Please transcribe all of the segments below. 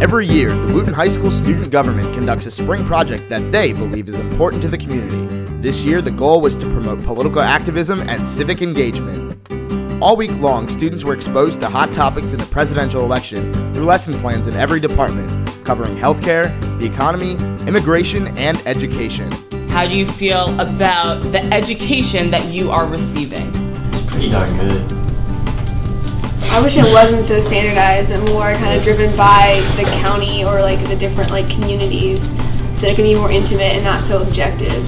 Every year, the Wootton High School student government conducts a spring project that they believe is important to the community. This year, the goal was to promote political activism and civic engagement. All week long, students were exposed to hot topics in the presidential election through lesson plans in every department, covering healthcare, the economy, immigration, and education. How do you feel about the education that you are receiving? It's pretty darn good. I wish it wasn't so standardized and more kind of driven by the county or like the different communities so that it can be more intimate and not so objective.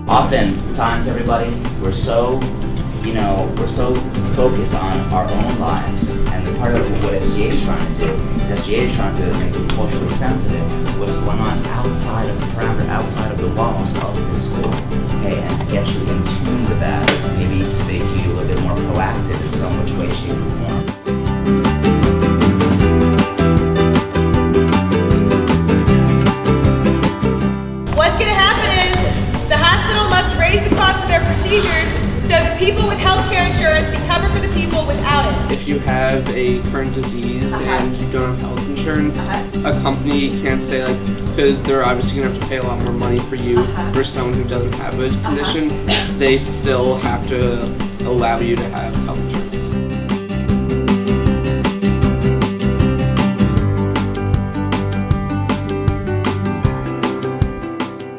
Oftentimes, everybody, we're so focused on our own lives, and the part of what SGA is trying to do is SGA is trying to make you culturally sensitive to what's going on outside of the parameter, outside of the walls of the school, okay, and to get you in tune with that, maybe to make you a little bit more proactive in some which way, shape, or form. What's going to happen is the hospital must raise the cost of their procedures so the people with health care insurance can cover for the people without it. If you have a current disease and you don't have health insurance, a company can't say because they're obviously going to have to pay a lot more money for you versus someone who doesn't have a condition, they still have to allow you to have health insurance.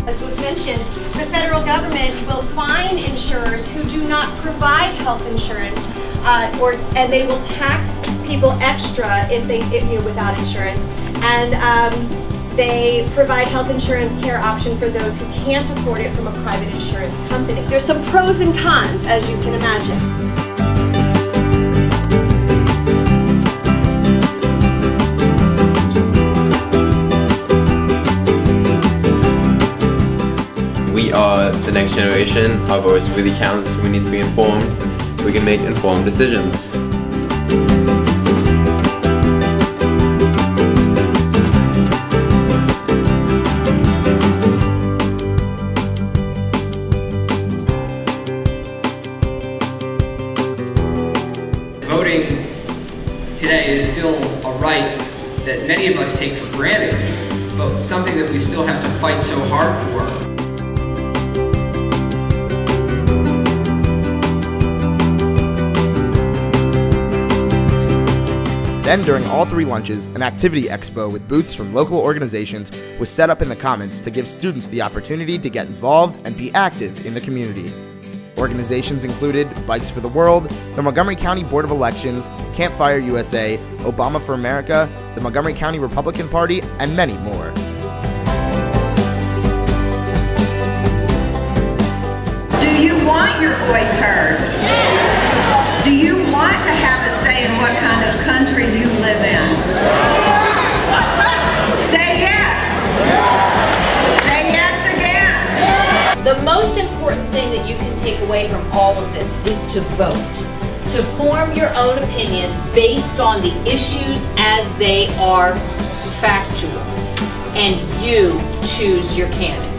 As was mentioned, the federal government will fine insurers who do not provide health insurance, and they will tax people extra if they without insurance, and they provide health insurance care option for those who can't afford it from a private insurance company. There's some pros and cons, as you can imagine. We are the next generation. Our voice really counts. We need to be informed. We can make informed decisions. Voting today is still a right that many of us take for granted, but something that we still have to fight so hard for. Then, during all three lunches, an activity expo with booths from local organizations was set up in the Commons to give students the opportunity to get involved and be active in the community. Organizations included Bikes for the World, the Montgomery County Board of Elections, Campfire USA, Obama for America, the Montgomery County Republican Party, and many more. Do you want your voice heard? Do you want to have a say in what kind of country you live in? Say yes. Say yes again. The most important thing that you can take away from all of this is to vote. To form your own opinions based on the issues as they are factual. And you choose your candidate.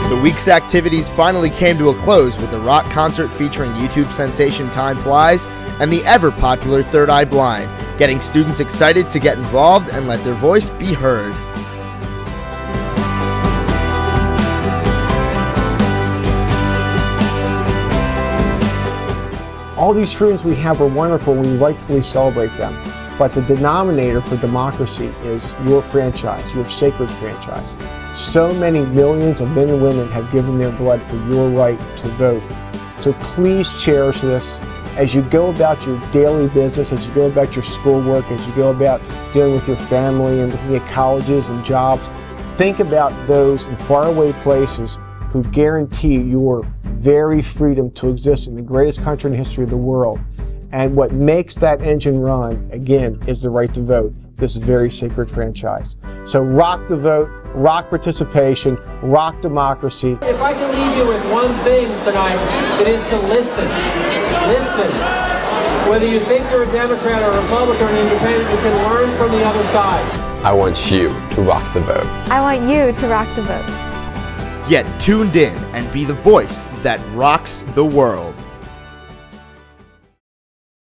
The week's activities finally came to a close with a rock concert featuring YouTube sensation Timeflies and the ever-popular Third Eye Blind, getting students excited to get involved and let their voice be heard. All these freedoms we have are wonderful. We rightfully celebrate them. But the denominator for democracy is your franchise, your sacred franchise. So many millions of men and women have given their blood for your right to vote. So please cherish this as you go about your daily business, as you go about your schoolwork, as you go about dealing with your family and looking at colleges and jobs. Think about those in faraway places who guarantee your very freedom to exist in the greatest country in the history of the world. And what makes that engine run, again, is the right to vote, this very sacred franchise. So rock the vote, rock participation, rock democracy. If I can leave you with one thing tonight, it is to listen. Listen. Whether you think you're a Democrat or a Republican or an independent, you can learn from the other side. I want you to rock the vote. I want you to rock the vote. Get tuned in and be the voice that rocks the world.